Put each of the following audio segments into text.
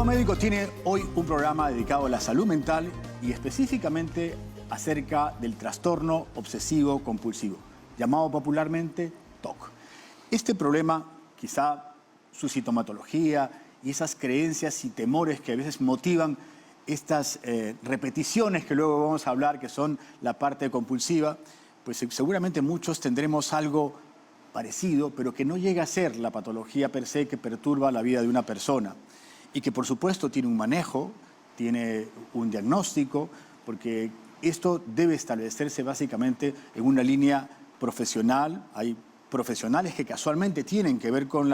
Cuerpo Médico tiene hoy un programa dedicado a la salud mental y específicamente acerca del trastorno obsesivo compulsivo, llamado popularmente TOC. Este problema, quizá su sintomatología y esas creencias y temores que a veces motivan estas repeticiones que luego vamos a hablar, que son la parte compulsiva, pues seguramente muchos tendremos algo parecido, pero que no llega a ser la patología per se que perturba la vida de una persona. Y que por supuesto tiene un manejo, tiene un diagnóstico, porque esto debe establecerse básicamente en una línea profesional. Hay profesionales que casualmente tienen que ver con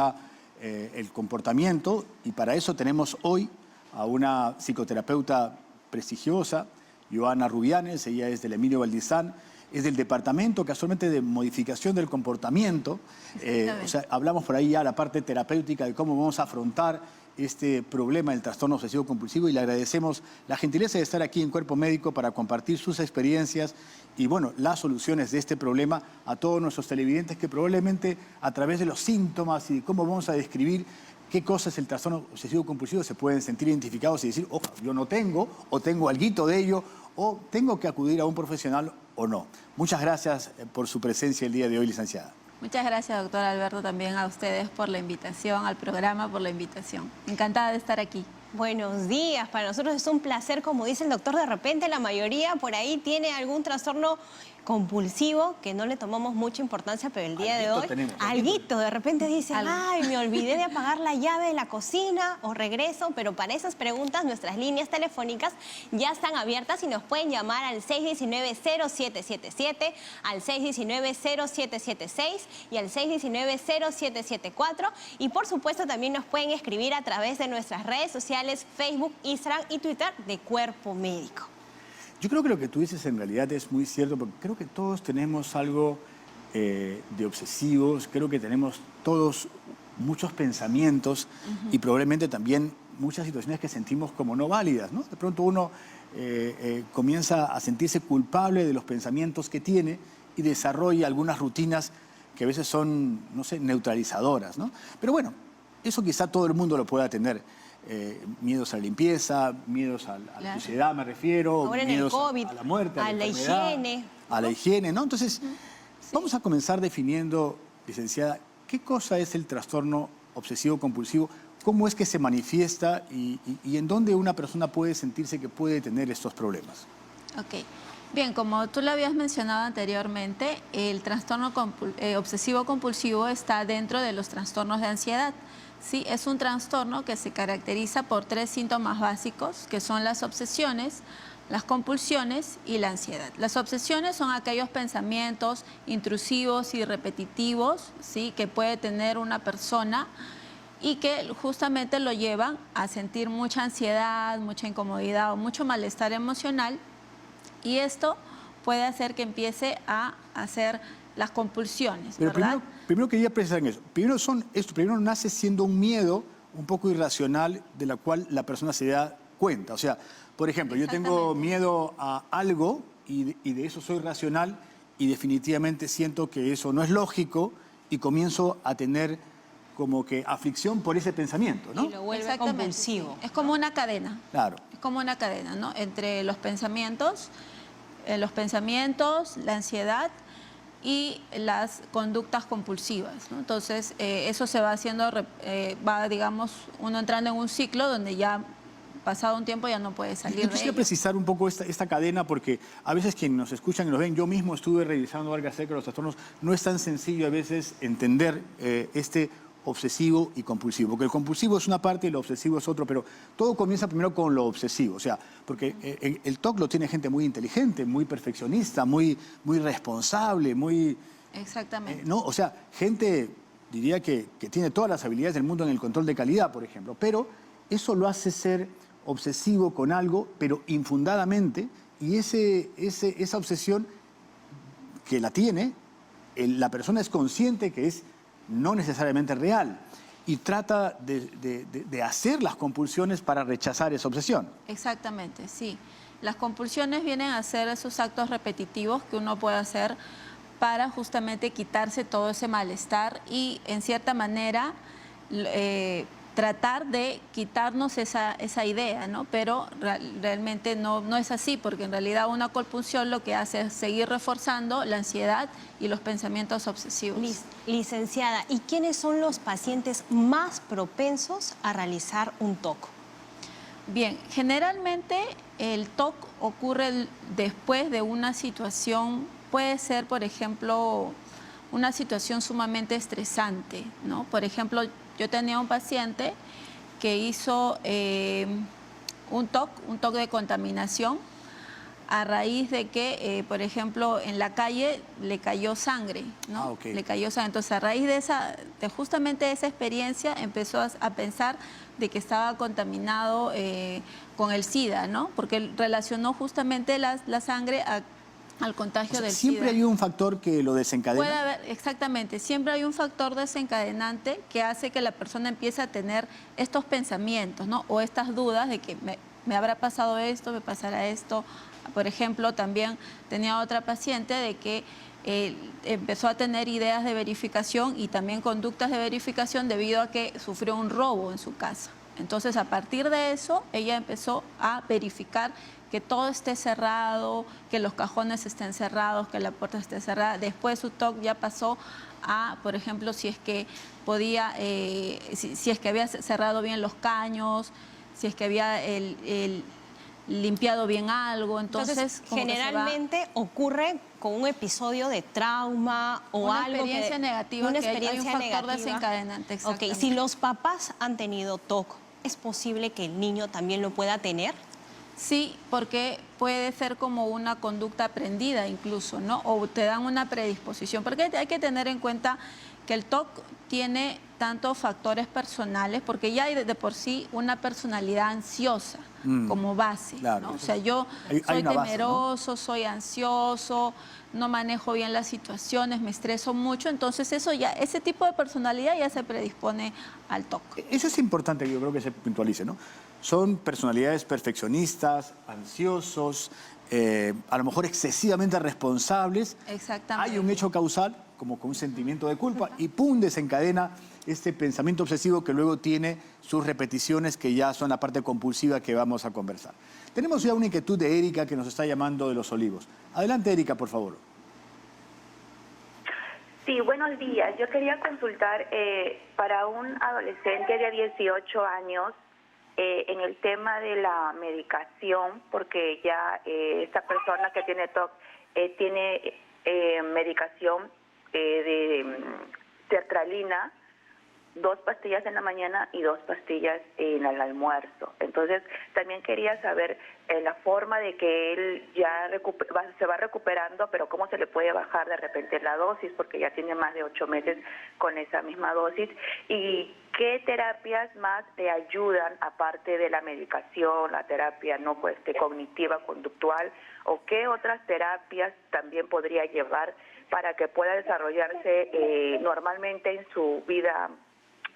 el comportamiento, y para eso tenemos hoy a una psicoterapeuta prestigiosa, Joana Rubianes. Ella es del Emilio Valdizán, es del departamento casualmente de modificación del comportamiento. O sea, hablamos por ahí ya la parte terapéutica de cómo vamos a afrontar este problema del trastorno obsesivo compulsivo, y le agradecemos la gentileza de estar aquí en Cuerpo Médico para compartir sus experiencias y, bueno, las soluciones de este problema a todos nuestros televidentes que probablemente a través de los síntomas y de cómo vamos a describir qué cosa es el trastorno obsesivo compulsivo se pueden sentir identificados y decir, ojo, yo no tengo, o tengo alguito de ello, o tengo que acudir a un profesional o no. Muchas gracias por su presencia el día de hoy, licenciada. Muchas gracias, doctor Alberto, también a ustedes por la invitación, al programa por la invitación. Encantada de estar aquí. Buenos días, para nosotros es un placer, como dice el doctor, de repente la mayoría por ahí tiene algún trastorno compulsivo que no le tomamos mucha importancia, pero el día de hoy, alguito, de repente dicen, ay, me olvidé de apagar la llave de la cocina o regreso, pero para esas preguntas nuestras líneas telefónicas ya están abiertas y nos pueden llamar al 619-0777, al 619-0776 y al 619-0774, y por supuesto también nos pueden escribir a través de nuestras redes sociales, Facebook, Instagram y Twitter de Cuerpo Médico. Yo creo que lo que tú dices en realidad es muy cierto, porque creo que todos tenemos algo de obsesivos, creo que tenemos todos muchos pensamientos y probablemente también muchas situaciones que sentimos como no válidas, ¿no? De pronto uno comienza a sentirse culpable de los pensamientos que tiene y desarrolla algunas rutinas que a veces son, no sé, neutralizadoras, ¿no? Pero bueno, eso quizá todo el mundo lo pueda tener. Miedos a la limpieza, miedos a la suciedad, me refiero, ahora miedos en el COVID, a la muerte, a la higiene. A la higiene, ¿no? Entonces, vamos a comenzar definiendo, licenciada, ¿qué cosa es el trastorno obsesivo compulsivo? ¿Cómo es que se manifiesta y en dónde una persona puede sentirse que puede tener estos problemas? Ok. Bien, como tú lo habías mencionado anteriormente, el trastorno obsesivo compulsivo está dentro de los trastornos de ansiedad. Sí, es un trastorno que se caracteriza por 3 síntomas básicos, que son las obsesiones, las compulsiones y la ansiedad. Las obsesiones son aquellos pensamientos intrusivos y repetitivos, ¿sí?, que puede tener una persona y que justamente lo llevan a sentir mucha ansiedad, mucha incomodidad o mucho malestar emocional, y esto puede hacer que empiece a hacer las compulsiones, pero ¿verdad? Primero quería precisar en eso. Primero nace siendo un miedo un poco irracional de la cual la persona se da cuenta. O sea, por ejemplo, yo tengo miedo a algo y de eso soy racional y definitivamente siento que eso no es lógico y comienzo a tener como que aflicción por ese pensamiento, ¿no? Y lo vuelve compulsivo. Sí. Es como una cadena. Claro. Es como una cadena, ¿no? Entre los pensamientos, la ansiedad y las conductas compulsivas, ¿no? Entonces, eso se va haciendo, digamos, uno entrando en un ciclo donde ya pasado un tiempo ya no puede salir de ello. Yo quisiera precisar un poco esta cadena, porque a veces quienes nos escuchan y nos ven, yo mismo estuve revisando algo acerca de los trastornos, no es tan sencillo a veces entender este obsesivo y compulsivo, porque el compulsivo es una parte y el obsesivo es otro, pero todo comienza primero con lo obsesivo, o sea, porque el TOC lo tiene gente muy inteligente, muy perfeccionista, muy responsable, muy... Exactamente. ¿no? O sea, gente, diría que tiene todas las habilidades del mundo en el control de calidad, por ejemplo, pero eso lo hace ser obsesivo con algo, pero infundadamente, y esa obsesión que la tiene, la persona es consciente que es no necesariamente real y trata de hacer las compulsiones para rechazar esa obsesión. Exactamente, sí. Las compulsiones vienen a ser esos actos repetitivos que uno puede hacer para justamente quitarse todo ese malestar y, en cierta manera, tratar de quitarnos esa idea, ¿no? Pero realmente no es así, porque en realidad una compulsión lo que hace es seguir reforzando la ansiedad y los pensamientos obsesivos. Licenciada, ¿y quiénes son los pacientes más propensos a realizar un TOC? Bien, generalmente el TOC ocurre después de una situación, puede ser, por ejemplo, una situación sumamente estresante, ¿no? Por ejemplo, yo tenía un paciente que hizo un TOC de contaminación a raíz de que, por ejemplo, en la calle le cayó sangre, ¿no? Le cayó sangre. Entonces, a raíz de justamente esa experiencia, empezó a pensar de que estaba contaminado con el SIDA, ¿no? Porque relacionó justamente la sangre al contagio del SIDA. ¿Siempre hay un factor que lo desencadena? Puede haber, exactamente. Siempre hay un factor desencadenante que hace que la persona empiece a tener estos pensamientos, ¿no? O estas dudas de que me habrá pasado esto, me pasará esto. Por ejemplo, también tenía otra paciente de que empezó a tener ideas de verificación y también conductas de verificación debido a que sufrió un robo en su casa. Entonces, a partir de eso, ella empezó a verificar que todo esté cerrado, que los cajones estén cerrados, que la puerta esté cerrada. Después su TOC ya pasó a, por ejemplo, si es que podía, si es que había cerrado bien los caños, si es que había limpiado bien algo. Entonces generalmente ocurre con un episodio de trauma o una algo experiencia negativa, una que experiencia hay un factor negativa. desencadenante. Ok, si los papás han tenido TOC, ¿es posible que el niño también lo pueda tener? Sí, porque puede ser como una conducta aprendida incluso, ¿no? O te dan una predisposición. Porque hay que tener en cuenta que el TOC tiene tantos factores personales, porque ya hay de por sí una personalidad ansiosa como base, claro, ¿no? O sea, yo soy temeroso, base, ¿no? soy ansioso, no manejo bien las situaciones, me estreso mucho, entonces ese tipo de personalidad ya se predispone al TOC. Eso es importante que yo creo que se puntualice, ¿no? Son personalidades perfeccionistas, ansiosos, a lo mejor excesivamente responsables. Exactamente. Hay un hecho causal, como con un sentimiento de culpa, y ¡pum!, desencadena este pensamiento obsesivo que luego tiene sus repeticiones, que ya son la parte compulsiva que vamos a conversar. Tenemos ya una inquietud de Erika, que nos está llamando de Los Olivos. Adelante, Erika, por favor. Sí, buenos días. Yo quería consultar para un adolescente de 18 años en el tema de la medicación, porque ya esta persona que tiene TOC tiene medicación de sertralina, 2 pastillas en la mañana y 2 pastillas en el almuerzo. Entonces, también quería saber la forma de que él ya se va recuperando, pero cómo se le puede bajar de repente la dosis, porque ya tiene más de 8 meses con esa misma dosis, y qué terapias más le ayudan, aparte de la medicación, la terapia no cognitiva, conductual, o qué otras terapias también podría llevar para que pueda desarrollarse normalmente en su vida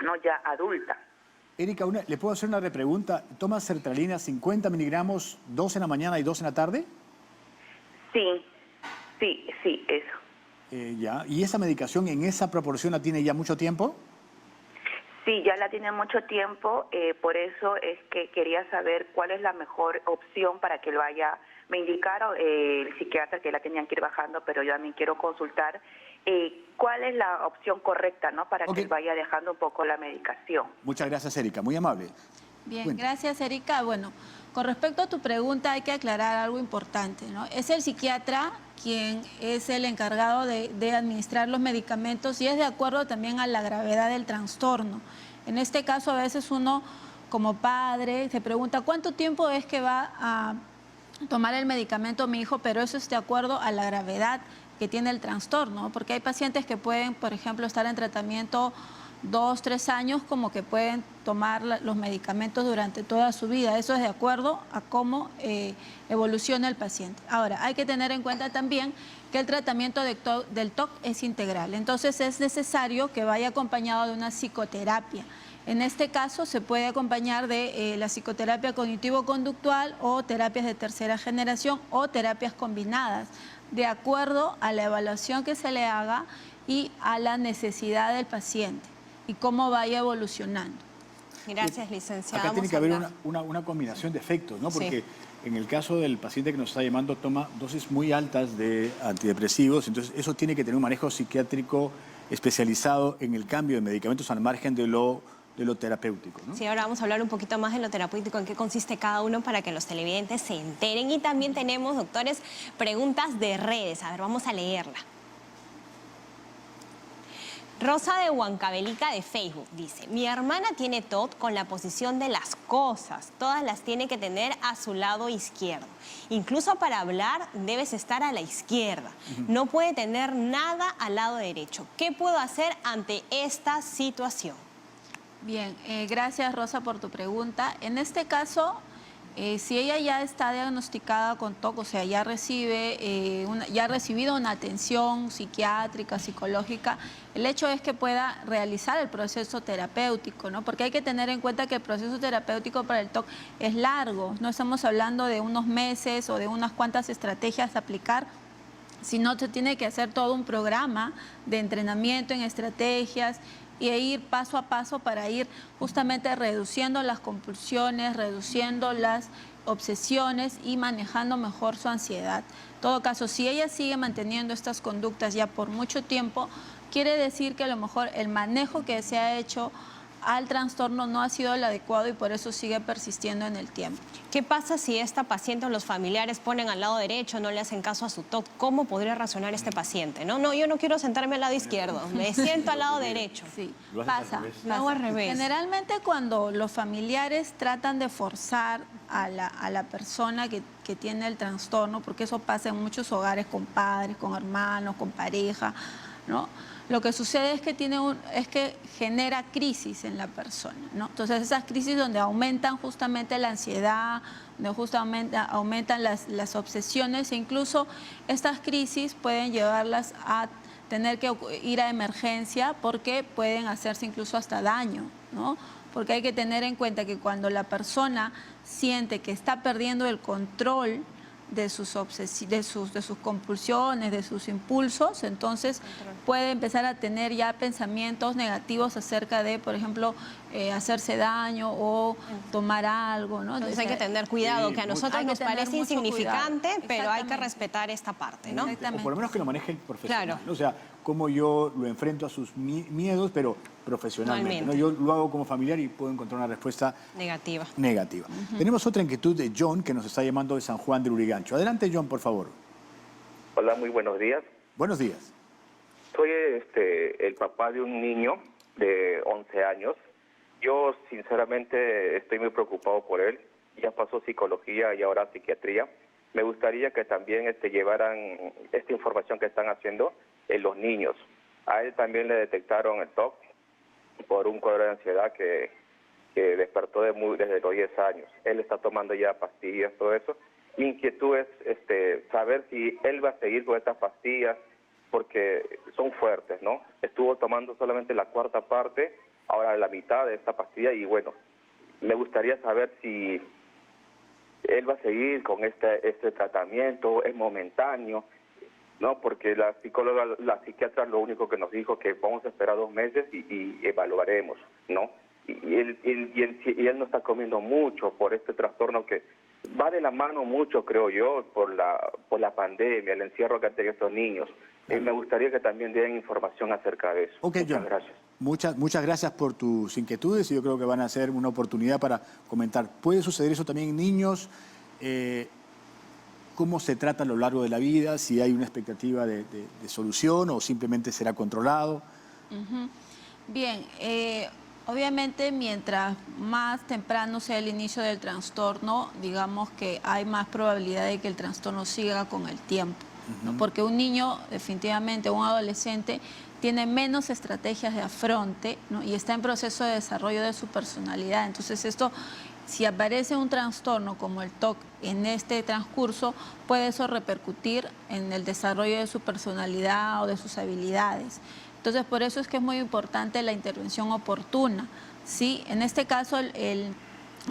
no ya adulta. Erika, ¿le puedo hacer una repregunta? ¿Tomas sertralina 50 miligramos, 2 en la mañana y 2 en la tarde? Sí, eso. Ya. ¿Y esa medicación en esa proporción la tiene ya mucho tiempo? Sí, ya la tiene mucho tiempo, por eso es que quería saber cuál es la mejor opción para que lo haya. Me indicaron el psiquiatra que la tenían que ir bajando, pero yo también quiero consultar cuál es la opción correcta, ¿no? Para que él vaya dejando un poco la medicación. Muchas gracias, Erika, muy amable. Bien, gracias, Erika. Bueno, con respecto a tu pregunta hay que aclarar algo importante, ¿no? Es el psiquiatra quien es el encargado de administrar los medicamentos y es de acuerdo también a la gravedad del trastorno. En este caso, a veces uno como padre se pregunta ¿cuánto tiempo es que va a tomar el medicamento mi hijo? Pero eso es de acuerdo a la gravedad que tiene el trastorno, porque hay pacientes que pueden, por ejemplo, estar en tratamiento 2, 3 años, como que pueden tomar los medicamentos durante toda su vida. Eso es de acuerdo a cómo evoluciona el paciente. Ahora, hay que tener en cuenta también que el tratamiento del TOC es integral. Entonces, es necesario que vaya acompañado de una psicoterapia. En este caso, se puede acompañar de la psicoterapia cognitivo-conductual o terapias de tercera generación o terapias combinadas, de acuerdo a la evaluación que se le haga y a la necesidad del paciente y cómo vaya evolucionando. Gracias, licenciado. Acá tiene que haber una combinación de efectos, ¿no? Porque en el caso del paciente que nos está llamando toma dosis muy altas de antidepresivos, entonces eso tiene que tener un manejo psiquiátrico especializado en el cambio de medicamentos al margen de lo terapéutico, ¿no? Sí, ahora vamos a hablar un poquito más de lo terapéutico, en qué consiste cada uno para que los televidentes se enteren. Y también tenemos, doctores, preguntas de redes. A ver, vamos a leerla. Rosa de Huancavelica de Facebook dice: mi hermana tiene TOC con la posición de las cosas. Todas las tiene que tener a su lado izquierdo. Incluso para hablar debes estar a la izquierda. No puede tener nada al lado derecho. ¿Qué puedo hacer ante esta situación? Bien, gracias Rosa por tu pregunta. En este caso, si ella ya está diagnosticada con TOC, o sea, ya ha recibido una atención psiquiátrica, psicológica, el hecho es que pueda realizar el proceso terapéutico, ¿no? Porque hay que tener en cuenta que el proceso terapéutico para el TOC es largo. No estamos hablando de unos meses o de unas cuantas estrategias a aplicar, sino se tiene que hacer todo un programa de entrenamiento en estrategias y ir paso a paso para ir justamente reduciendo las compulsiones, reduciendo las obsesiones y manejando mejor su ansiedad. En todo caso, si ella sigue manteniendo estas conductas ya por mucho tiempo, quiere decir que a lo mejor el manejo que se ha hecho al trastorno no ha sido el adecuado y por eso sigue persistiendo en el tiempo. ¿Qué pasa si esta paciente o los familiares ponen al lado derecho, no le hacen caso a su TOC? ¿Cómo podría razonar este paciente? No, yo no quiero sentarme al lado izquierdo, me siento al lado derecho. Sí, pasa. Lo hago al revés. Generalmente cuando los familiares tratan de forzar a la persona que tiene el trastorno, porque eso pasa en muchos hogares con padres, con hermanos, con pareja, ¿no? Lo que sucede es que genera crisis en la persona, ¿no? Entonces esas crisis donde aumentan justamente la ansiedad, donde justamente aumentan las obsesiones e incluso estas crisis pueden llevarlas a tener que ir a emergencia porque pueden hacerse incluso hasta daño, ¿no? Porque hay que tener en cuenta que cuando la persona siente que está perdiendo el control de sus compulsiones, de sus impulsos, entonces puede empezar a tener ya pensamientos negativos acerca de, por ejemplo, hacerse daño o tomar algo, ¿no? Entonces hay que tener cuidado, que a nosotros nos parece insignificante, pero hay que respetar esta parte, ¿no? O por lo menos que lo maneje el profesional, claro. ¿no? O sea, cómo yo lo enfrento a sus miedos, pero profesionalmente, ¿no? Yo lo hago como familiar y puedo encontrar una respuesta negativa. Tenemos otra inquietud de John, que nos está llamando de San Juan del Urigancho. Adelante, John, por favor. Hola, muy buenos días. Buenos días. Soy el papá de un niño de 11 años. Yo, sinceramente, estoy muy preocupado por él. Ya pasó psicología y ahora psiquiatría. Me gustaría que también llevaran esta información que están haciendo en los niños. A él también le detectaron el TOC por un cuadro de ansiedad que despertó desde los 10 años. Él está tomando ya pastillas, todo eso. Mi inquietud es saber si él va a seguir con estas pastillas, porque son fuertes, ¿no? Estuvo tomando solamente la cuarta parte, ahora la mitad de esta pastilla, y bueno, me gustaría saber si él va a seguir con este tratamiento, es momentáneo, ¿no? Porque la psicóloga, la psiquiatra, lo único que nos dijo que vamos a esperar 2 meses y evaluaremos, ¿no? Y él no está comiendo mucho por este trastorno que va de la mano mucho, creo yo, por la pandemia, el encierro que han tenido estos niños. Me gustaría que también den información acerca de eso. Okay, muchas gracias. Muchas gracias por tus inquietudes y yo creo que van a ser una oportunidad para comentar. ¿Puede suceder eso también en niños? ¿Cómo se trata a lo largo de la vida? ¿Si hay una expectativa de solución o simplemente será controlado? Bien, obviamente mientras más temprano sea el inicio del trastorno, digamos que hay más probabilidad de que el trastorno siga con el tiempo, ¿no? Porque un niño, definitivamente, un adolescente, tiene menos estrategias de afronte, ¿no? Y está en proceso de desarrollo de su personalidad. Entonces esto, si aparece un trastorno como el TOC en este transcurso, puede eso repercutir en el desarrollo de su personalidad o de sus habilidades. Entonces, por eso es que es muy importante la intervención oportuna, ¿sí? En este caso, el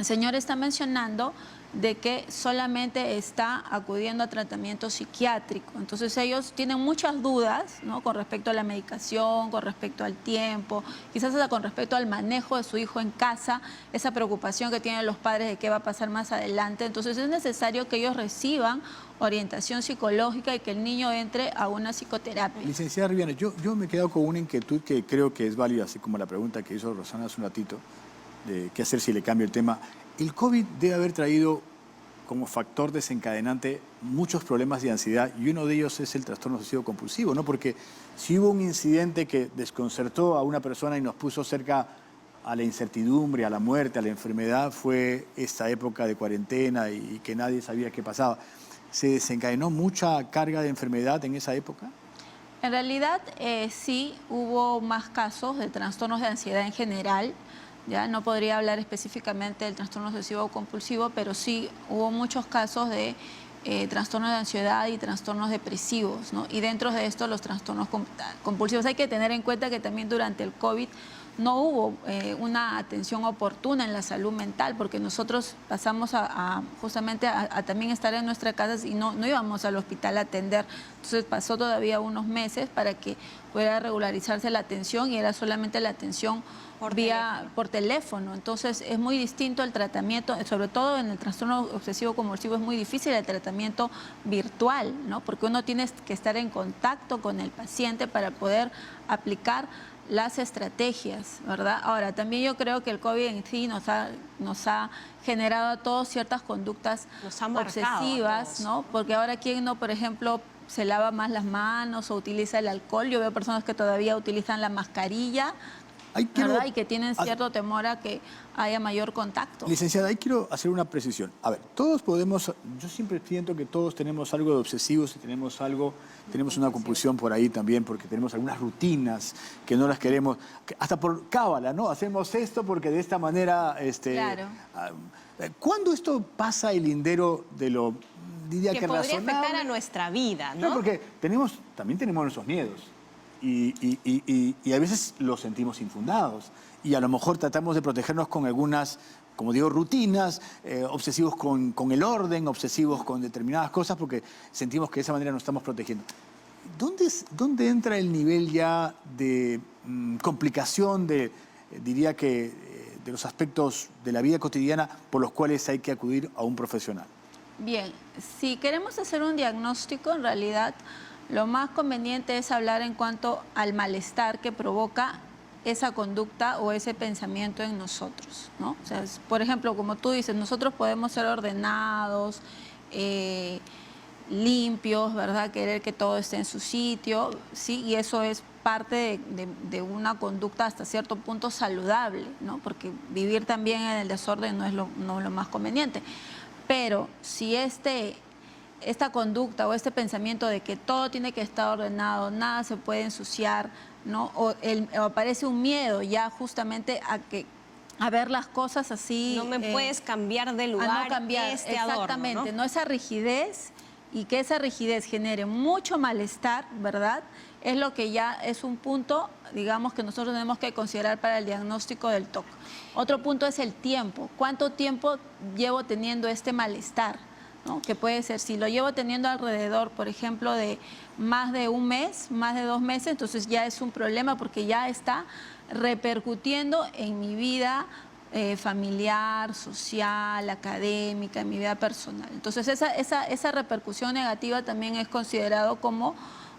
señor está mencionando de que solamente está acudiendo a tratamiento psiquiátrico. Entonces ellos tienen muchas dudas, ¿no?, con respecto a la medicación, con respecto al tiempo, quizás hasta con respecto al manejo de su hijo en casa, esa preocupación que tienen los padres de qué va a pasar más adelante. Entonces es necesario que ellos reciban orientación psicológica y que el niño entre a una psicoterapia. Licenciada Riviana, yo me he quedado con una inquietud que creo que es válida, así como la pregunta que hizo Rosana hace un ratito, de qué hacer si le cambio el tema. El COVID debe haber traído como factor desencadenante muchos problemas de ansiedad y uno de ellos es el trastorno obsesivo compulsivo, ¿no? Porque si hubo un incidente que desconcertó a una persona y nos puso cerca a la incertidumbre, a la muerte, a la enfermedad, fue esta época de cuarentena y que nadie sabía qué pasaba. ¿Se desencadenó mucha carga de enfermedad en esa época? En realidad sí hubo más casos de trastornos de ansiedad en general. Ya no podría hablar específicamente del trastorno obsesivo compulsivo, pero sí hubo muchos casos de trastornos de ansiedad y trastornos depresivos, ¿no? Y dentro de esto los trastornos compulsivos. Hay que tener en cuenta que también durante el COVID no hubo una atención oportuna en la salud mental, porque nosotros pasamos justamente a también estar en nuestras casas y no íbamos al hospital a atender. Entonces pasó todavía unos meses para que pudiera regularizarse la atención y era solamente la atención por teléfono. Entonces es muy distinto el tratamiento, sobre todo en el trastorno obsesivo compulsivo es muy difícil el tratamiento virtual, ¿no? Porque uno tiene que estar en contacto con el paciente para poder aplicar las estrategias, ¿verdad? Ahora, también yo creo que el COVID en sí nos ha generado a todos ciertas conductas obsesivas, ¿no? Porque ahora quién no, por ejemplo, se lava más las manos o utiliza el alcohol. Yo veo personas que todavía utilizan la mascarilla, ¿verdad? Y que tienen cierto temor a que haya mayor contacto. Licenciada, ahí quiero hacer una precisión. A ver, todos podemos, yo siempre siento que todos tenemos algo de obsesivos y tenemos una compulsión por ahí también, porque tenemos algunas rutinas que no las queremos, hasta por cábala, ¿no? Hacemos esto porque de esta manera... Claro. ¿Cuándo esto pasa el lindero de lo, diría que podría razonable? afectar a nuestra vida, ¿no? No, porque también tenemos nuestros miedos. Y a veces los sentimos infundados y a lo mejor tratamos de protegernos con algunas, como digo, rutinas, obsesivos con el orden, obsesivos con determinadas cosas porque sentimos que de esa manera nos estamos protegiendo. ¿Dónde entra el nivel ya de complicación diría que de los aspectos de la vida cotidiana por los cuales hay que acudir a un profesional? Bien, si queremos hacer un diagnóstico, en realidad lo más conveniente es hablar en cuanto al malestar que provoca esa conducta o ese pensamiento en nosotros, ¿no? O sea, por ejemplo, como tú dices, nosotros podemos ser ordenados, limpios, ¿verdad? Querer que todo esté en su sitio, ¿sí? Y eso es parte de una conducta hasta cierto punto saludable, ¿no? Porque vivir también en el desorden no es lo más conveniente. Pero si esta conducta o este pensamiento de que todo tiene que estar ordenado, nada se puede ensuciar, ¿no? O aparece un miedo ya justamente a ver las cosas así. No me puedes cambiar de lugar. A no cambiar, exactamente, adorno, ¿no? Esa rigidez, y que esa rigidez genere mucho malestar, ¿verdad? Es lo que ya es un punto, digamos, que nosotros tenemos que considerar para el diagnóstico del TOC. Otro punto es el tiempo. ¿Cuánto tiempo llevo teniendo este malestar? ¿No? Que puede ser, si lo llevo teniendo alrededor, por ejemplo, de más de un mes, más de 2 meses, entonces ya es un problema porque ya está repercutiendo en mi vida familiar, social, académica, en mi vida personal. Entonces esa repercusión negativa también es considerado como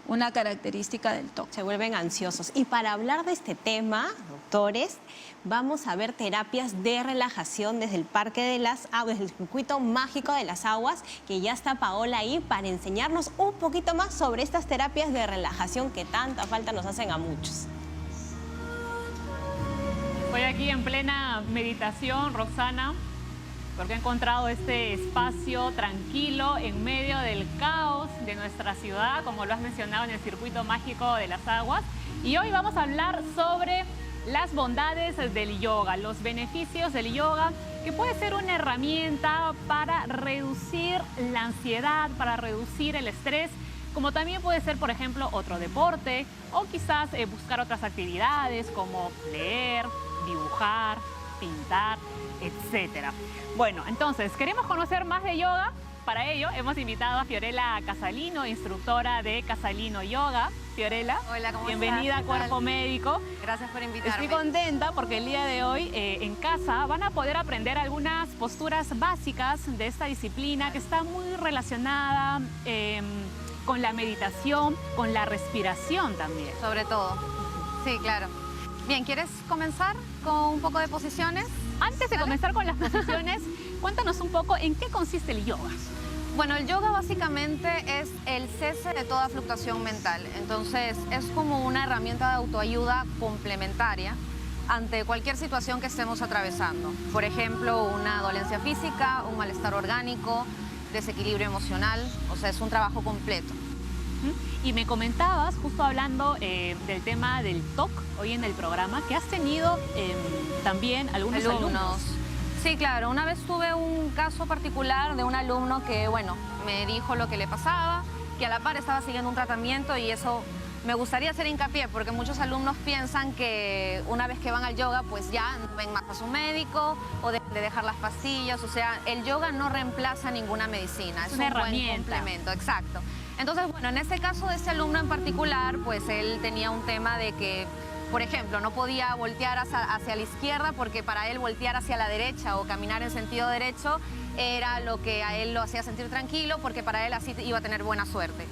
una característica del TOC. Se vuelven ansiosos. Y para hablar de este tema, doctores, vamos a ver terapias de relajación desde el Parque de las Aguas, desde el Circuito Mágico de las Aguas, que ya está Paola ahí para enseñarnos un poquito más sobre estas terapias de relajación que tanta falta nos hacen a muchos. Estoy aquí en plena meditación, Roxana, porque he encontrado este espacio tranquilo en medio del caos de nuestra ciudad, como lo has mencionado en el Circuito Mágico de las Aguas. Y hoy vamos a hablar sobre las bondades del yoga, los beneficios del yoga, que puede ser una herramienta para reducir la ansiedad, para reducir el estrés, como también puede ser, por ejemplo, otro deporte o quizás buscar otras actividades como leer, dibujar, pintar, etcétera. Bueno, entonces, queremos conocer más de yoga. Para ello, hemos invitado a Fiorella Casalino, instructora de Casalino Yoga. Fiorella, hola, ¿cómo bienvenida estás? a Cuerpo Médico. Gracias por invitarme. Estoy contenta porque el día de hoy en casa van a poder aprender algunas posturas básicas de esta disciplina que está muy relacionada con la meditación, con la respiración también. Sobre todo. Sí, claro. Bien, ¿quieres comenzar con un poco de posiciones? Antes de comenzar con las posiciones, cuéntanos un poco en qué consiste el yoga. Bueno, el yoga básicamente es el cese de toda fluctuación mental. Entonces, es como una herramienta de autoayuda complementaria ante cualquier situación que estemos atravesando. Por ejemplo, una dolencia física, un malestar orgánico, desequilibrio emocional. O sea, es un trabajo completo. Y me comentabas, justo hablando del tema del TOC hoy en el programa, que has tenido también algunos alumnos. Sí, claro. Una vez tuve un caso particular de un alumno que, bueno, me dijo lo que le pasaba, que a la par estaba siguiendo un tratamiento y eso me gustaría hacer hincapié porque muchos alumnos piensan que una vez que van al yoga, pues ya no ven más a su médico o de dejar las pastillas. O sea, el yoga no reemplaza ninguna medicina. Es una herramienta. Buen complemento, exacto. Entonces, bueno, en este caso de este alumno en particular, pues él tenía un tema de que, por ejemplo, no podía voltear hacia la izquierda porque para él voltear hacia la derecha o caminar en sentido derecho era lo que a él lo hacía sentir tranquilo porque para él así iba a tener buena suerte.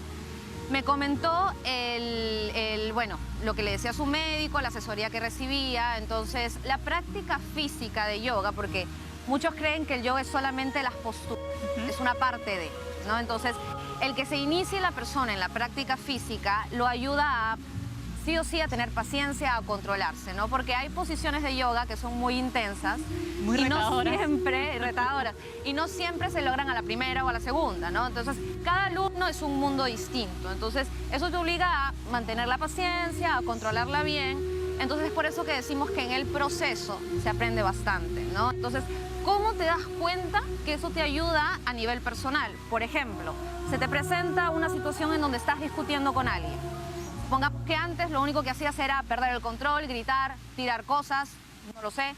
Me comentó bueno, lo que le decía su médico, la asesoría que recibía. Entonces, la práctica física de yoga, porque muchos creen que el yoga es solamente las posturas, es una parte de, ¿no? Entonces, el que se inicie la persona en la práctica física lo ayuda a, sí o sí, a tener paciencia, a controlarse, ¿no? Porque hay posiciones de yoga que son muy intensas muy retadoras. No siempre retadoras y no siempre se logran a la primera o a la segunda, ¿no? Entonces, cada alumno es un mundo distinto. Entonces, eso te obliga a mantener la paciencia, a controlarla bien. Entonces, es por eso que decimos que en el proceso se aprende bastante, ¿no? Entonces, ¿cómo te das cuenta que eso te ayuda a nivel personal? Por ejemplo, se te presenta una situación en donde estás discutiendo con alguien. Supongamos que antes lo único que hacías era perder el control, gritar, tirar cosas, no lo sé.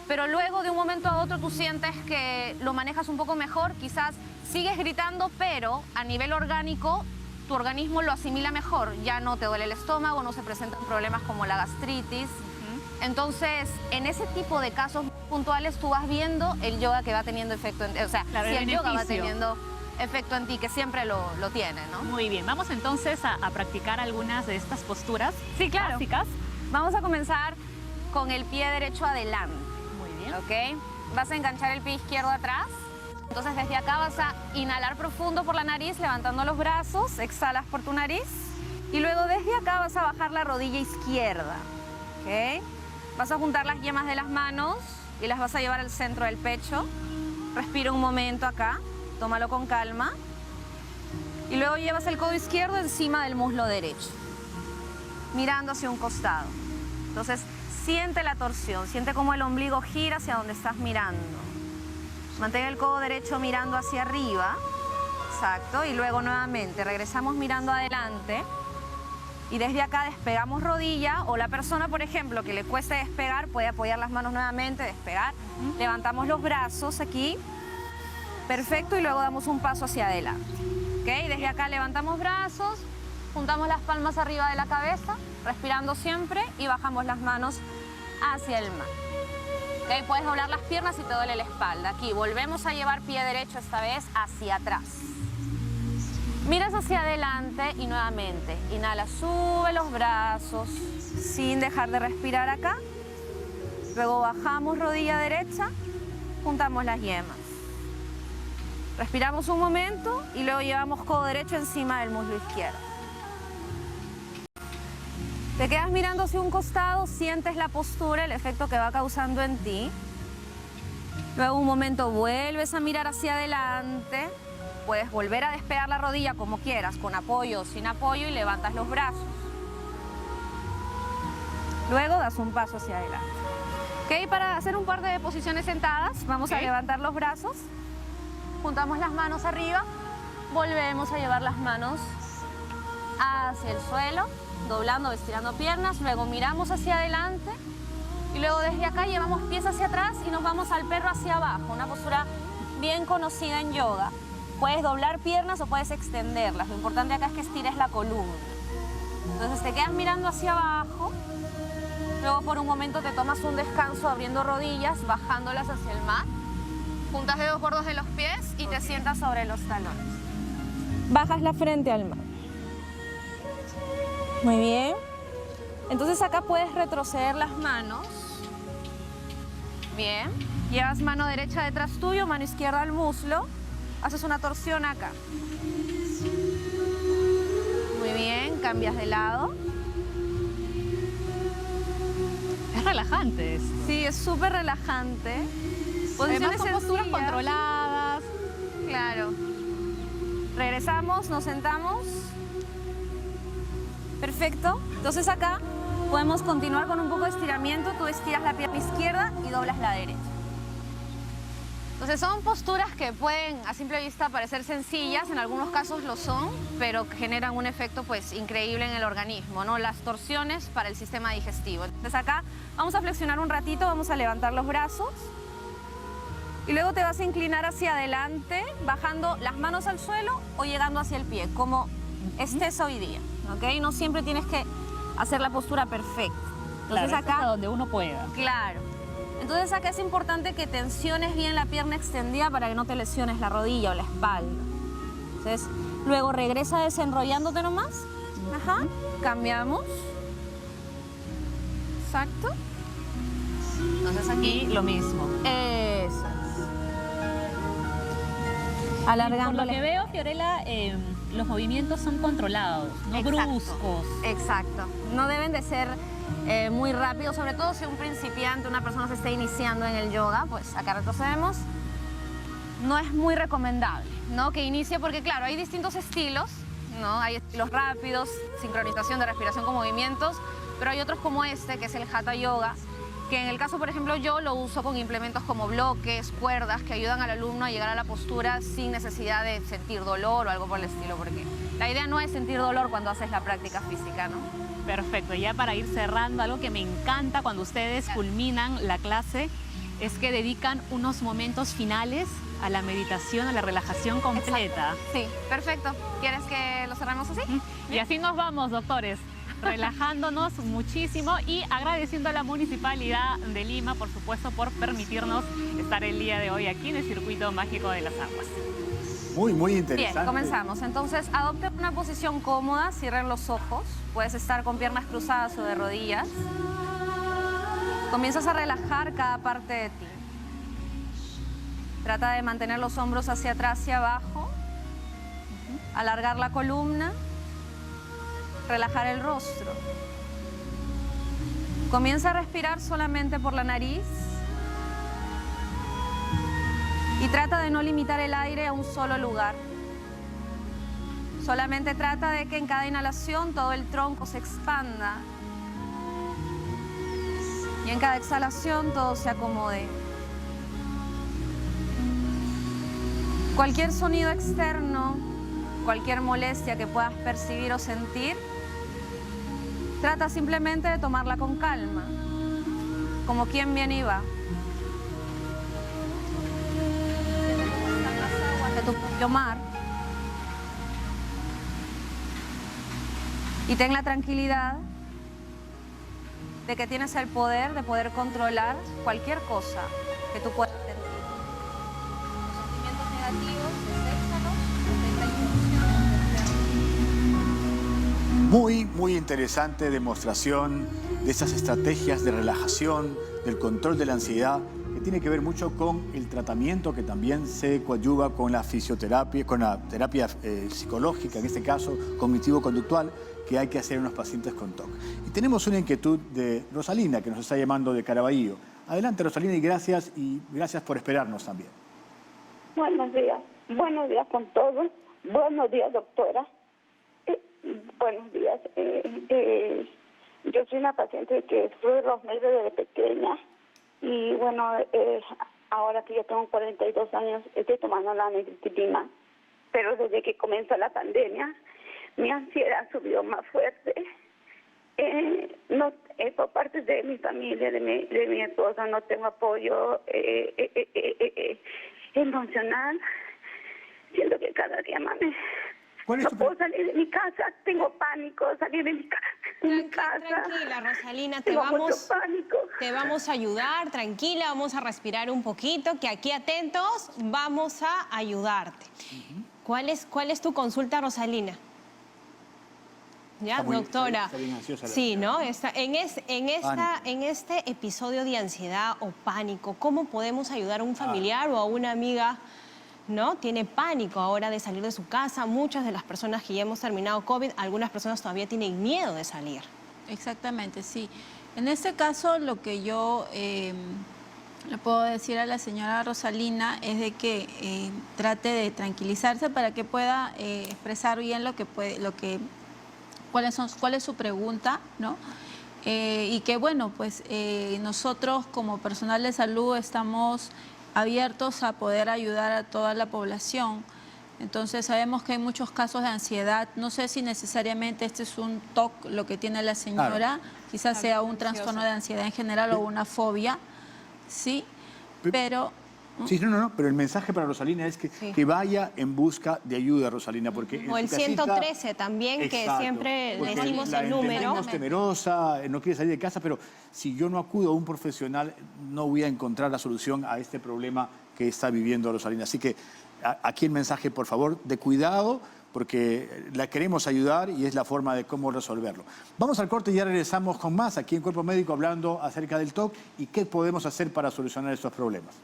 Pero luego de un momento a otro tú sientes que lo manejas un poco mejor, quizás sigues gritando, pero a nivel orgánico tu organismo lo asimila mejor. Ya no te duele el estómago, no se presentan problemas como la gastritis. Entonces, en ese tipo de casos puntuales tú vas viendo el yoga que va teniendo efecto en ti. O sea, claro, si el yoga va teniendo efecto en ti, que siempre lo tiene, ¿no? Muy bien, vamos entonces a practicar algunas de estas posturas básicas. Vamos a comenzar con el pie derecho adelante. Muy bien. ¿Ok? Vas a enganchar el pie izquierdo atrás. Entonces desde acá vas a inhalar profundo por la nariz, levantando los brazos, exhalas por tu nariz. Y luego desde acá vas a bajar la rodilla izquierda. ¿Ok? Vas a juntar las yemas de las manos y las vas a llevar al centro del pecho. Respira un momento acá. Tómalo con calma. Y luego llevas el codo izquierdo encima del muslo derecho, mirando hacia un costado. Entonces, siente la torsión, siente cómo el ombligo gira hacia donde estás mirando. Mantén el codo derecho mirando hacia arriba. Exacto. Y luego nuevamente regresamos mirando adelante. Y desde acá despegamos rodilla, o la persona, por ejemplo, que le cueste despegar, puede apoyar las manos nuevamente, despegar. Levantamos los brazos aquí. Perfecto, y luego damos un paso hacia adelante. ¿Ok? Desde acá levantamos brazos, juntamos las palmas arriba de la cabeza, respirando siempre, y bajamos las manos hacia el mar. ¿Ok? Puedes doblar las piernas si te duele la espalda. Aquí volvemos a llevar pie derecho esta vez hacia atrás. Miras hacia adelante y nuevamente, inhala, sube los brazos sin dejar de respirar acá. Luego bajamos rodilla derecha, juntamos las yemas. Respiramos un momento y luego llevamos codo derecho encima del muslo izquierdo. Te quedas mirando hacia un costado, sientes la postura, el efecto que va causando en ti. Luego un momento vuelves a mirar hacia adelante. Puedes volver a despegar la rodilla como quieras, con apoyo o sin apoyo, y levantas los brazos. Luego das un paso hacia adelante. ¿Ok? Para hacer un par de posiciones sentadas, vamos a levantar los brazos. Juntamos las manos arriba, volvemos a llevar las manos hacia el suelo, doblando, estirando piernas, luego miramos hacia adelante Y luego desde acá llevamos pies hacia atrás y nos vamos al perro hacia abajo, una postura bien conocida en yoga. Puedes doblar piernas o puedes extenderlas. Lo importante acá es que estires la columna. Entonces te quedas mirando hacia abajo. Luego por un momento te tomas un descanso abriendo rodillas, bajándolas hacia el mat. Juntas dedos gordos de los pies y te sientas sobre los talones. Bajas la frente al mat. Muy bien. Entonces acá puedes retroceder las manos. Bien. Llevas mano derecha detrás tuyo, mano izquierda al muslo. Haces una torsión acá. Muy bien, cambias de lado. Es relajante esto. Sí, es súper relajante. Además son posturas controladas. Claro. Regresamos, nos sentamos. Perfecto. Entonces acá podemos continuar con un poco de estiramiento. Tú estiras la pierna izquierda y doblas la derecha. Entonces son posturas que pueden a simple vista parecer sencillas, en algunos casos lo son, pero generan un efecto pues increíble en el organismo, ¿no? Las torsiones para el sistema digestivo. Entonces acá vamos a flexionar un ratito, vamos a levantar los brazos y luego te vas a inclinar hacia adelante, bajando las manos al suelo o llegando hacia el pie, como estés hoy día, ¿ok? No siempre tienes que hacer la postura perfecta. Entonces claro, acá, donde uno pueda. Claro. Entonces acá es importante que tensiones bien la pierna extendida para que no te lesiones la rodilla o la espalda. Entonces, luego regresa desenrollándote nomás. Ajá. Cambiamos. Exacto. Entonces aquí lo mismo. Eso es. Alargando. Por lo que veo, Fiorella, los movimientos son controlados, no bruscos. Exacto. No deben de ser muy rápido, sobre todo si un principiante, una persona se está iniciando en el yoga, pues acá retrocedemos. No es muy recomendable, ¿no? Que inicie porque, claro, hay distintos estilos, ¿no? Hay estilos rápidos, sincronización de respiración con movimientos, pero hay otros como este, que es el Hatha Yoga, que en el caso, por ejemplo, yo lo uso con implementos como bloques, cuerdas, que ayudan al alumno a llegar a la postura sin necesidad de sentir dolor o algo por el estilo, porque la idea no es sentir dolor cuando haces la práctica física, ¿no? Perfecto, ya para ir cerrando, algo que me encanta cuando ustedes culminan la clase es que dedican unos momentos finales a la meditación, a la relajación completa. Exacto. Sí, perfecto. ¿Quieres que lo cerremos así? Y así nos vamos, doctores, relajándonos muchísimo y agradeciendo a la Municipalidad de Lima, por supuesto, por permitirnos estar el día de hoy aquí en el Circuito Mágico de las Aguas. Muy, muy interesante. Bien, comenzamos. Entonces, adopten una posición cómoda, cierren los ojos. Puedes estar con piernas cruzadas o de rodillas. Comienzas a relajar cada parte de ti. Trata de mantener los hombros hacia atrás y abajo. Alargar la columna. Relajar el rostro. Comienza a respirar solamente por la nariz. Y trata de no limitar el aire a un solo lugar. Solamente trata de que en cada inhalación todo el tronco se expanda. Y en cada exhalación todo se acomode. Cualquier sonido externo, cualquier molestia que puedas percibir o sentir, trata simplemente de tomarla con calma, como quien viene y va. De tu propio mar. Y ten la tranquilidad de que tienes el poder de poder controlar cualquier cosa que tú puedas sentir. Los sentimientos negativos, deséchalos, Muy interesante demostración de esas estrategias de relajación, del control de la ansiedad, que tiene que ver mucho con el tratamiento que también se coadyuva con la fisioterapia, con la terapia psicológica, en este caso cognitivo-conductual, que hay que hacer en los pacientes con TOC. Y tenemos una inquietud de Rosalina, que nos está llamando de Caraballo. Adelante, Rosalina, y gracias por esperarnos también. Buenos días con todos. Buenos días, doctora. Buenos días. Yo soy una paciente que sufre los nervios desde pequeña y bueno, ahora que yo tengo 42 años estoy tomando la amitriptilina, pero desde que comenzó la pandemia mi ansiedad subió más fuerte No, por parte de mi familia, de mi esposo, no tengo apoyo emocional. Siento que cada día más no puedo salir de mi casa, tengo pánico, salir de mi casa. Tranquila, Rosalina, te vamos a ayudar, tranquila, vamos a respirar un poquito, que aquí atentos vamos a ayudarte. ¿Cuál es tu consulta, Rosalina? ¿Ya, doctora? Está bien ansiosa sí, ¿no? En este episodio de ansiedad o pánico, ¿cómo podemos ayudar a un familiar o a una amiga, ¿no? Tiene pánico ahora de salir de su casa. Muchas de las personas que ya hemos terminado COVID, algunas personas todavía tienen miedo de salir. Exactamente, sí. En este caso, lo que yo le puedo decir a la señora Rosalina es de que trate de tranquilizarse para que pueda expresar bien cuál es su pregunta, ¿no? Y que, bueno, pues nosotros como personal de salud estamos abiertos a poder ayudar a toda la población. Entonces sabemos que hay muchos casos de ansiedad. No sé si necesariamente este es un TOC lo que tiene la señora, claro. Quizás sea un trastorno de ansiedad en general o una fobia, sí, pero... Sí, no, pero el mensaje para Rosalina es que vaya en busca de ayuda, Rosalina, porque... O el 113 también, exacto, que siempre decimos el número. Es temerosa, no quiere salir de casa, pero si yo no acudo a un profesional, no voy a encontrar la solución a este problema que está viviendo Rosalina. Así que aquí el mensaje, por favor, de cuidado, porque la queremos ayudar y es la forma de cómo resolverlo. Vamos al corte y ya regresamos con más aquí en Cuerpo Médico hablando acerca del TOC y qué podemos hacer para solucionar estos problemas.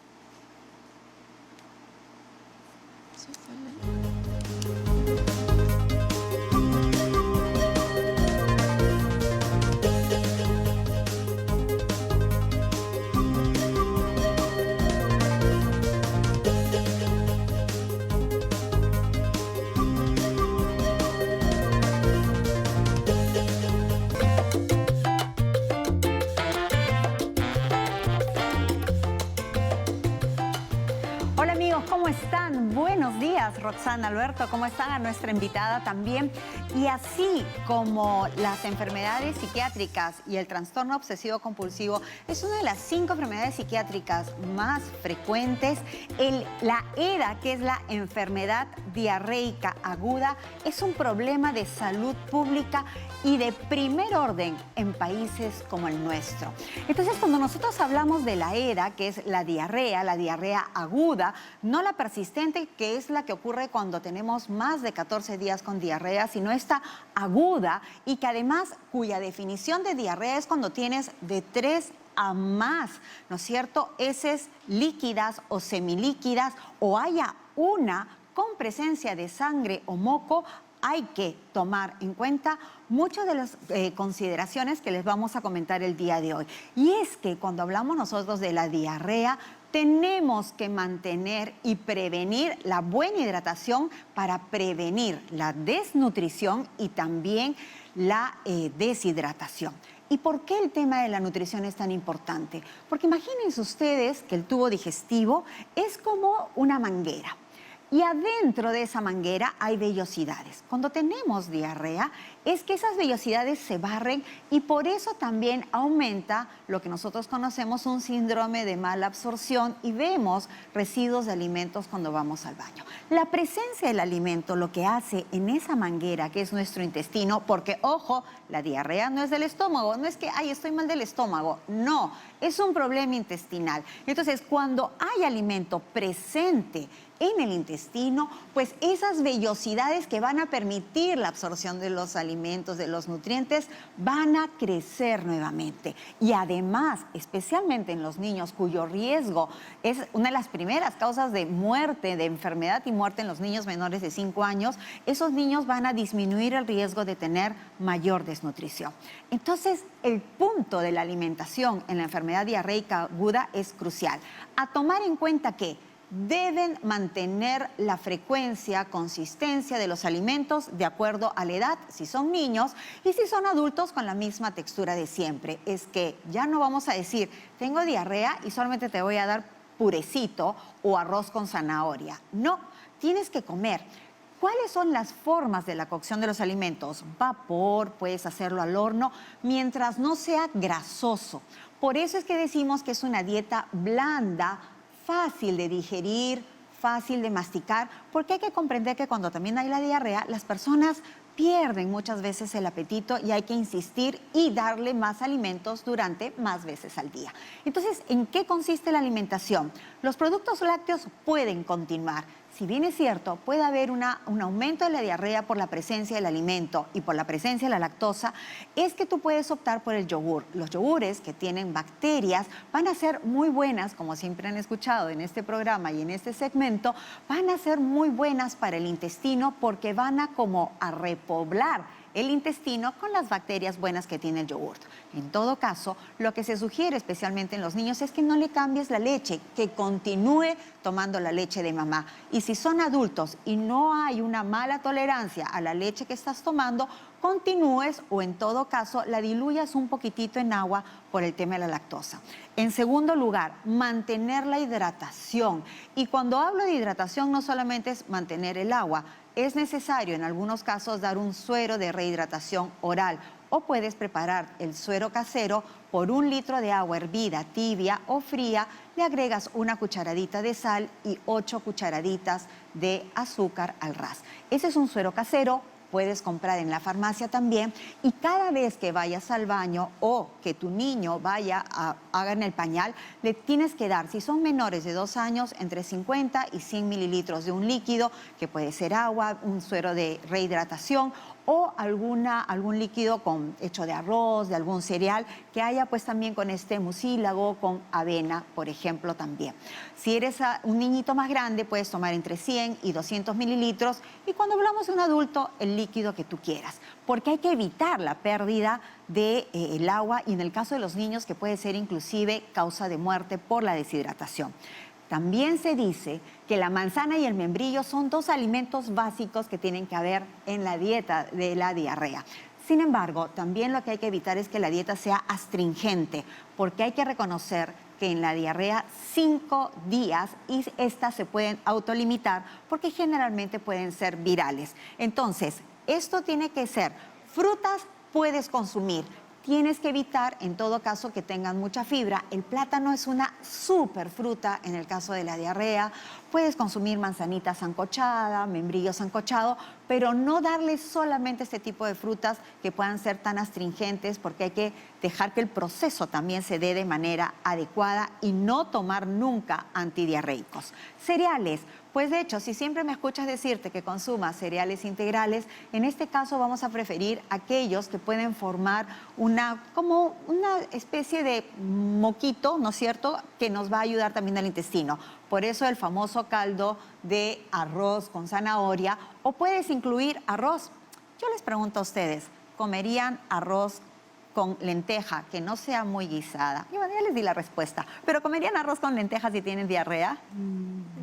¿Cómo están? Buenos días, Roxana, Alberto, ¿cómo están? A nuestra invitada también. Y así como las enfermedades psiquiátricas y el trastorno obsesivo-compulsivo es una de las 5 enfermedades psiquiátricas más frecuentes, la EDA, que es la enfermedad diarreica aguda, es un problema de salud pública y de primer orden en países como el nuestro. Entonces, cuando nosotros hablamos de la EDA, que es la diarrea aguda, no la persistente, que es la que ocurre cuando tenemos más de 14 días con diarrea, sino esta aguda y que además cuya definición de diarrea es cuando tienes de 3 a más, ¿no es cierto?, heces líquidas o semilíquidas o haya una con presencia de sangre o moco. Hay que tomar en cuenta muchas de las consideraciones que les vamos a comentar el día de hoy. Y es que cuando hablamos nosotros de la diarrea, tenemos que mantener y prevenir la buena hidratación para prevenir la desnutrición y también la deshidratación. ¿Y por qué el tema de la nutrición es tan importante? Porque imagínense ustedes que el tubo digestivo es como una manguera. Y adentro de esa manguera hay vellosidades. Cuando tenemos diarrea, es que esas vellosidades se barren y por eso también aumenta lo que nosotros conocemos un síndrome de mala absorción y vemos residuos de alimentos cuando vamos al baño. La presencia del alimento lo que hace en esa manguera, que es nuestro intestino, porque, ojo, la diarrea no es del estómago, no es que, ay, estoy mal del estómago, no, es un problema intestinal. Entonces, cuando hay alimento presente en el intestino, pues esas vellosidades que van a permitir la absorción de los alimentos, de los nutrientes, van a crecer nuevamente. Y además, especialmente en los niños cuyo riesgo es una de las primeras causas de muerte, de enfermedad y muerte en los niños menores de 5 años, esos niños van a disminuir el riesgo de tener mayor desnutrición. Entonces, el punto de la alimentación en la enfermedad diarreica aguda es crucial. A tomar en cuenta que deben mantener la frecuencia, consistencia de los alimentos de acuerdo a la edad, si son niños, y si son adultos con la misma textura de siempre. Es que ya no vamos a decir, tengo diarrea y solamente te voy a dar purecito o arroz con zanahoria. No, tienes que comer ¿Cuáles son las formas de la cocción de los alimentos? Vapor, puedes hacerlo al horno, mientras no sea grasoso. Por eso es que decimos que es una dieta blanda, fácil de digerir, fácil de masticar, porque hay que comprender que cuando también hay la diarrea, las personas pierden muchas veces el apetito y hay que insistir y darle más alimentos durante más veces al día. Entonces, ¿en qué consiste la alimentación? Los productos lácteos pueden continuar. Si bien es cierto, puede haber un aumento de la diarrea por la presencia del alimento y por la presencia de la lactosa, es que tú puedes optar por el yogur. Los yogures que tienen bacterias van a ser muy buenas, como siempre han escuchado en este programa y en este segmento, van a ser muy buenas para el intestino porque van a como a repoblar el intestino con las bacterias buenas que tiene el yogur. En todo caso, lo que se sugiere especialmente en los niños es que no le cambies la leche, que continúe tomando la leche de mamá. Y si son adultos y no hay una mala tolerancia a la leche que estás tomando, continúes o en todo caso la diluyas un poquitito en agua por el tema de la lactosa. En segundo lugar, mantener la hidratación. Y cuando hablo de hidratación no solamente es mantener el agua, es necesario en algunos casos dar un suero de rehidratación oral o puedes preparar el suero casero por 1 litro de agua hervida, tibia o fría, le agregas 1 cucharadita de sal y 8 cucharaditas de azúcar al ras. Ese es un suero casero. Puedes comprar en la farmacia también y cada vez que vayas al baño o que tu niño hagan el pañal, le tienes que dar, si son menores de 2 años, entre 50 y 100 mililitros de un líquido, que puede ser agua, un suero de rehidratación o algún líquido hecho de arroz, de algún cereal, que haya pues también con este mucílago, con avena, por ejemplo, también. Si eres un niñito más grande, puedes tomar entre 100 y 200 mililitros y cuando hablamos de un adulto, el líquido que tú quieras, porque hay que evitar la pérdida del agua y en el caso de los niños que puede ser inclusive causa de muerte por la deshidratación. También se dice que la manzana y el membrillo son 2 alimentos básicos que tienen que haber en la dieta de la diarrea. Sin embargo, también lo que hay que evitar es que la dieta sea astringente, porque hay que reconocer que en la diarrea 5 días y estas se pueden autolimitar porque generalmente pueden ser virales. Entonces, esto tiene que ser frutas, puedes consumir. Tienes que evitar, en todo caso, que tengan mucha fibra. El plátano es una súper fruta en el caso de la diarrea. Puedes consumir manzanita sancochada, membrillo sancochado, pero no darle solamente este tipo de frutas que puedan ser tan astringentes porque hay que dejar que el proceso también se dé de manera adecuada y no tomar nunca antidiarreicos. Cereales. Pues de hecho, si siempre me escuchas decirte que consumas cereales integrales, en este caso vamos a preferir aquellos que pueden formar como una especie de moquito, ¿no es cierto?, que nos va a ayudar también al intestino. Por eso el famoso caldo de arroz con zanahoria, o puedes incluir arroz. Yo les pregunto a ustedes, ¿comerían arroz con lenteja que no sea muy guisada? Yo ya les di la respuesta, pero ¿comerían arroz con lentejas si tienen diarrea?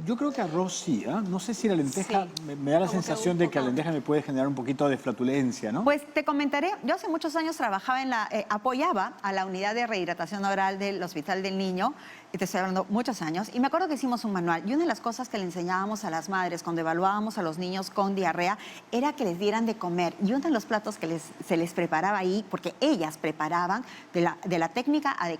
Yo creo que arroz sí, ¿eh? No sé si la lenteja, sí. me da la sensación de que la lenteja me puede generar un poquito de flatulencia, ¿no? Pues te comentaré, yo hace muchos años trabajaba apoyaba a la unidad de rehidratación oral del Hospital del Niño, y te estoy hablando muchos años, y me acuerdo que hicimos un manual, y una de las cosas que le enseñábamos a las madres cuando evaluábamos a los niños con diarrea era que les dieran de comer, y uno de los platos que se les preparaba ahí, porque ellas preparaban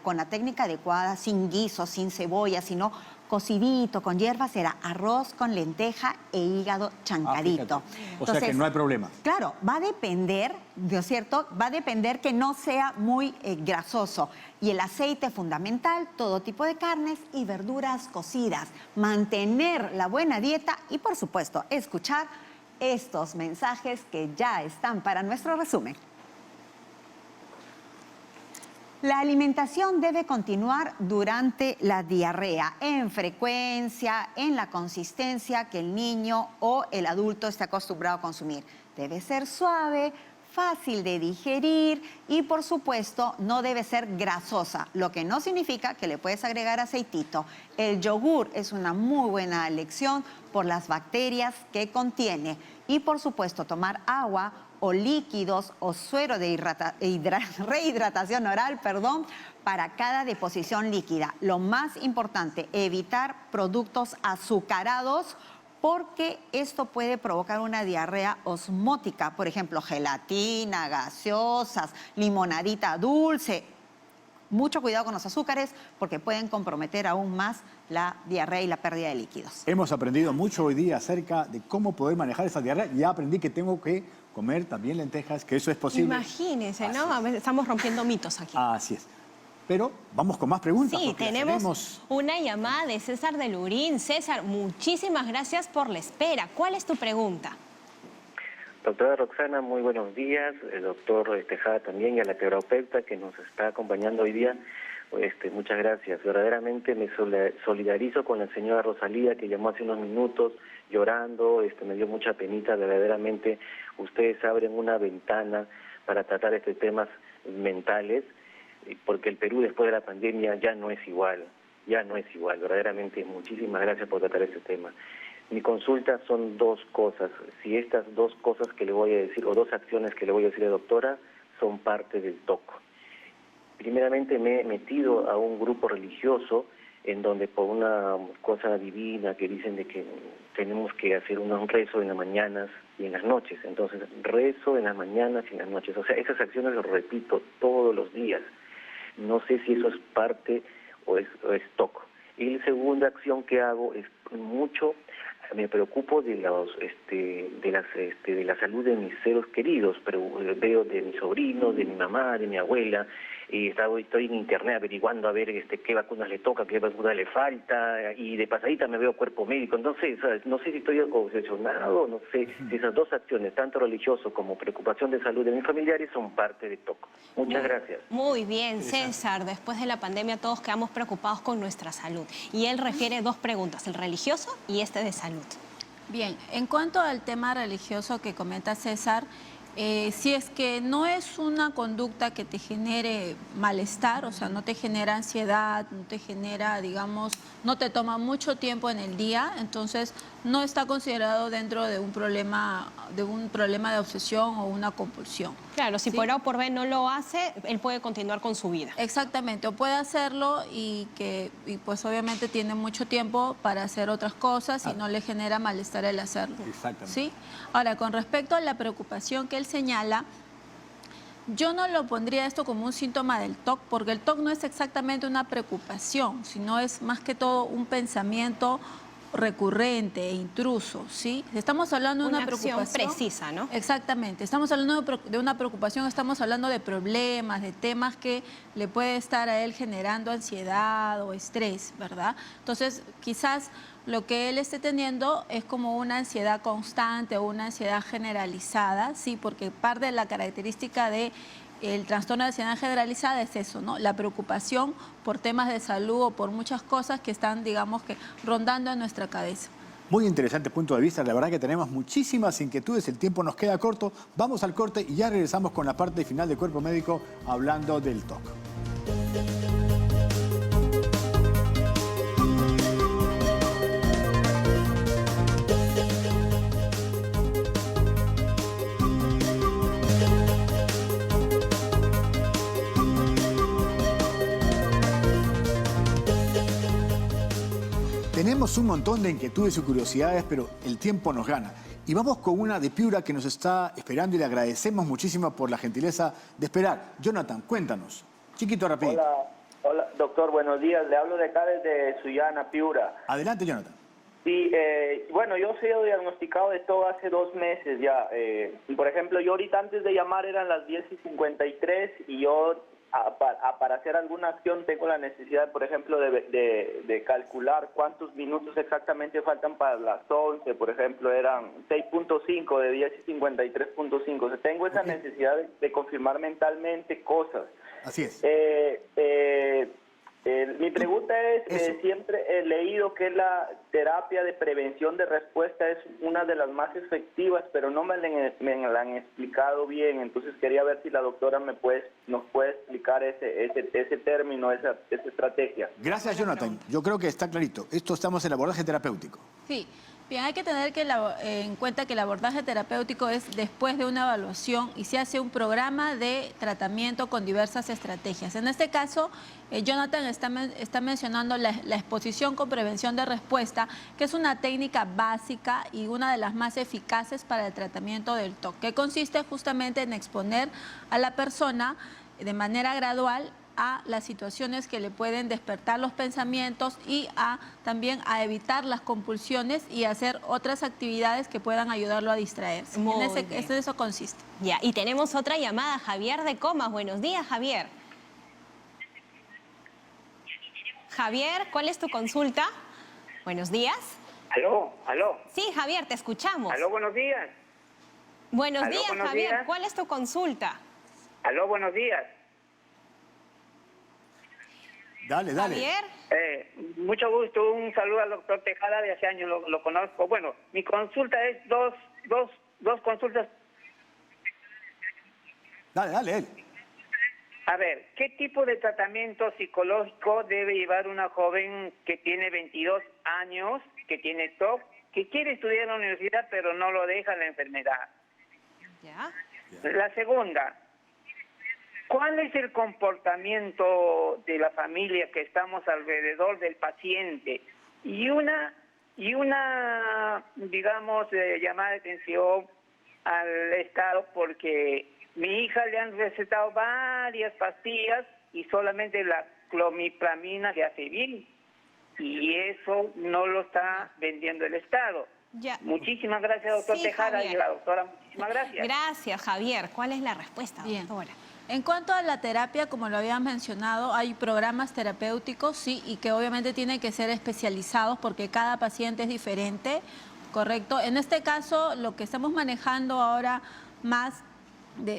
con la técnica adecuada, sin guiso, sin cebolla, sino cocidito, con hierbas, era arroz con lenteja e hígado chancadito. Entonces, sea que no hay problema. Claro, va a depender, ¿no es cierto? Va a depender que no sea muy grasoso. Y el aceite fundamental, todo tipo de carnes y verduras cocidas. Mantener la buena dieta y, por supuesto, escuchar estos mensajes que ya están para nuestro resumen. La alimentación debe continuar durante la diarrea, en frecuencia, en la consistencia que el niño o el adulto esté acostumbrado a consumir. Debe ser suave, fácil de digerir y, por supuesto, no debe ser grasosa, lo que no significa que le puedes agregar aceitito. El yogur es una muy buena elección por las bacterias que contiene y, por supuesto, tomar agua o líquidos o suero de rehidratación oral, para cada deposición líquida. Lo más importante, evitar productos azucarados porque esto puede provocar una diarrea osmótica, por ejemplo, gelatina, gaseosas, limonadita dulce. Mucho cuidado con los azúcares porque pueden comprometer aún más la diarrea y la pérdida de líquidos. Hemos aprendido mucho hoy día acerca de cómo poder manejar esa diarrea. Ya aprendí que tengo que comer también lentejas, que eso es posible. Imagínense, ¿no? A veces estamos rompiendo mitos aquí. Así es. Pero vamos con más preguntas. Sí, tenemos una llamada de César de Lurín. César, muchísimas gracias por la espera. ¿Cuál es tu pregunta? Doctora Roxana, muy buenos días. El doctor Tejada también y a la terapeuta que nos está acompañando hoy día. Muchas gracias. Verdaderamente me solidarizo con la señora Rosalía que llamó hace unos minutos llorando. Me dio mucha penita. Verdaderamente ustedes abren una ventana para tratar temas mentales, porque el Perú después de la pandemia ya no es igual. Verdaderamente muchísimas gracias por tratar este tema. Mi consulta son dos cosas. Si estas dos cosas que le voy a decir, o dos acciones que le voy a decir a la doctora, son parte del TOC. Primeramente me he metido a un grupo religioso en donde por una cosa divina que dicen de que tenemos que hacer un rezo en las mañanas y en las noches. Entonces, rezo en las mañanas y en las noches. O sea, esas acciones las repito todos los días. No sé si eso es parte o es TOC. Y la segunda acción que hago es mucho... Me preocupo de la salud de mis seres queridos, pero veo de mi sobrino, de mi mamá, de mi abuela, y estoy en internet averiguando a ver qué vacunas le toca, qué vacunas le falta, y de pasadita me veo cuerpo médico. Entonces, no sé si estoy obsesionado, no sé si esas dos acciones, tanto religioso como preocupación de salud de mis familiares, son parte de TOC. Muchas gracias. Muy bien, César. Después de la pandemia todos quedamos preocupados con nuestra salud. Y él refiere dos preguntas, el religioso y de salud. Bien, en cuanto al tema religioso que comenta César, si es que no es una conducta que te genere malestar, o sea, no te genera ansiedad, no te genera, digamos, no te toma mucho tiempo en el día, entonces no está considerado dentro de un problema de obsesión o una compulsión. Claro, si por A o por B no lo hace, él puede continuar con su vida. Exactamente, o puede hacerlo y pues obviamente tiene mucho tiempo para hacer otras cosas y no le genera malestar el hacerlo. Exactamente. ¿Sí? Ahora, con respecto a la preocupación que él señala, yo no lo pondría esto como un síntoma del TOC, porque el TOC no es exactamente una preocupación, sino es más que todo un pensamiento recurrente e intruso, ¿sí? Estamos hablando de una preocupación precisa, ¿no? Exactamente. Estamos hablando de una preocupación, estamos hablando de problemas, de temas que le puede estar a él generando ansiedad o estrés, ¿verdad? Entonces, quizás lo que él esté teniendo es como una ansiedad constante o una ansiedad generalizada, sí, porque parte de la característica de el trastorno de ansiedad generalizada es eso, ¿no? La preocupación por temas de salud o por muchas cosas que están, digamos, que rondando en nuestra cabeza. Muy interesante punto de vista. La verdad que tenemos muchísimas inquietudes. El tiempo nos queda corto. Vamos al corte y ya regresamos con la parte final de Cuerpo Médico hablando del TOC. Tenemos un montón de inquietudes y curiosidades, pero el tiempo nos gana. Y vamos con una de Piura que nos está esperando y le agradecemos muchísimo por la gentileza de esperar. Jonathan, cuéntanos. Chiquito, rapidito. Hola, doctor, buenos días. Le hablo de acá desde Sullana, Piura. Adelante, Jonathan. Sí, bueno, yo he sido diagnosticado de todo hace 2 meses ya. Por ejemplo, yo ahorita antes de llamar eran las 10:53 y yo... Para hacer alguna acción tengo la necesidad, por ejemplo, de calcular cuántos minutos exactamente faltan para las 11, por ejemplo, eran 6.5 de 10:53.5. O sea, tengo esa necesidad de confirmar mentalmente cosas. Así es. Mi pregunta es, siempre he leído que la terapia de prevención de respuesta es una de las más efectivas, pero no me la han explicado bien. Entonces quería ver si la doctora nos puede explicar ese término, esa estrategia. Gracias, Jonathan. Yo creo que está clarito. Estamos en el abordaje terapéutico. Sí. Bien, hay que tener en cuenta que el abordaje terapéutico es después de una evaluación y se hace un programa de tratamiento con diversas estrategias. En este caso, Jonathan está mencionando la exposición con prevención de respuesta, que es una técnica básica y una de las más eficaces para el tratamiento del TOC, que consiste justamente en exponer a la persona de manera gradual a las situaciones que le pueden despertar los pensamientos y también a evitar las compulsiones y hacer otras actividades que puedan ayudarlo a distraerse. En eso consiste. Ya, y tenemos otra llamada, Javier de Comas. Buenos días, Javier. Javier, ¿cuál es tu consulta? Buenos días. Aló. Sí, Javier, te escuchamos. Aló, buenos días. Buenos días, Javier. ¿Cuál es tu consulta? Aló, buenos días. Dale. Javier. Mucho gusto, un saludo al doctor Tejada, de hace años lo conozco. Bueno, mi consulta es dos consultas. Dale. A ver, ¿qué tipo de tratamiento psicológico debe llevar una joven que tiene 22 años, que tiene TOC, que quiere estudiar en la universidad pero no lo deja la enfermedad? Ya. La segunda, ¿cuál es el comportamiento de la familia que estamos alrededor del paciente? Y una digamos, llamada de atención al Estado, porque mi hija le han recetado varias pastillas y solamente la clomipramina le hace bien. Y eso no lo está vendiendo el Estado. Ya. Muchísimas gracias, doctor Tejada, Javier. y la doctora, muchísimas gracias. Gracias, Javier. ¿Cuál es la respuesta, doctora? En cuanto a la terapia, como lo habían mencionado, hay programas terapéuticos, sí, y que obviamente tienen que ser especializados porque cada paciente es diferente, ¿correcto? En este caso, lo que estamos manejando ahora más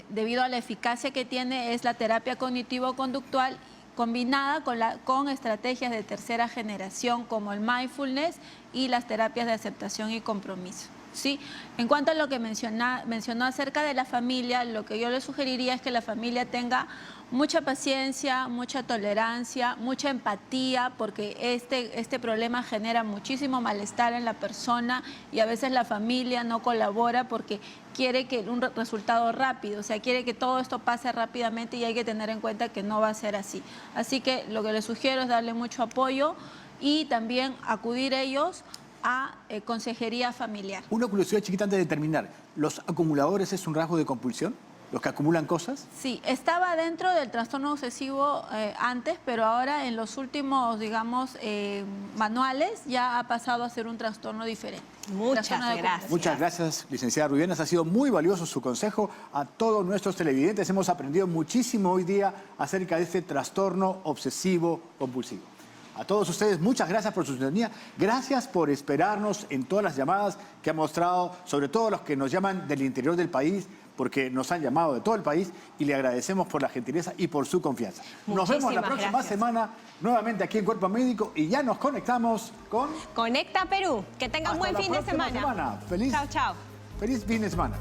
debido a la eficacia que tiene es la terapia cognitivo-conductual combinada con estrategias de tercera generación como el mindfulness y las terapias de aceptación y compromiso. ¿Sí? En cuanto a lo que mencionó acerca de la familia, lo que yo le sugeriría es que la familia tenga mucha paciencia, mucha tolerancia, mucha empatía, porque este problema genera muchísimo malestar en la persona y a veces la familia no colabora porque quiere que un resultado rápido, o sea, quiere que todo esto pase rápidamente y hay que tener en cuenta que no va a ser así. Así que lo que les sugiero es darle mucho apoyo y también acudir ellos a consejería familiar. Una curiosidad chiquita antes de terminar. ¿Los acumuladores es un rasgo de compulsión? ¿Los que acumulan cosas? Sí, estaba dentro del trastorno obsesivo antes, pero ahora en los últimos, digamos, manuales ya ha pasado a ser un trastorno diferente. Muchas gracias. Muchas gracias, licenciada Rubianes. Ha sido muy valioso su consejo a todos nuestros televidentes. Hemos aprendido muchísimo hoy día acerca de este trastorno obsesivo compulsivo. A todos ustedes, muchas gracias por su sintonía. Gracias por esperarnos en todas las llamadas que han mostrado, sobre todo los que nos llaman del interior del país, porque nos han llamado de todo el país y le agradecemos por la gentileza y por su confianza. Nos vemos la próxima semana nuevamente aquí en Cuerpo Médico y ya nos conectamos con... Conecta Perú. Que tengan un buen fin de semana. Feliz, chao. Feliz fin de semana.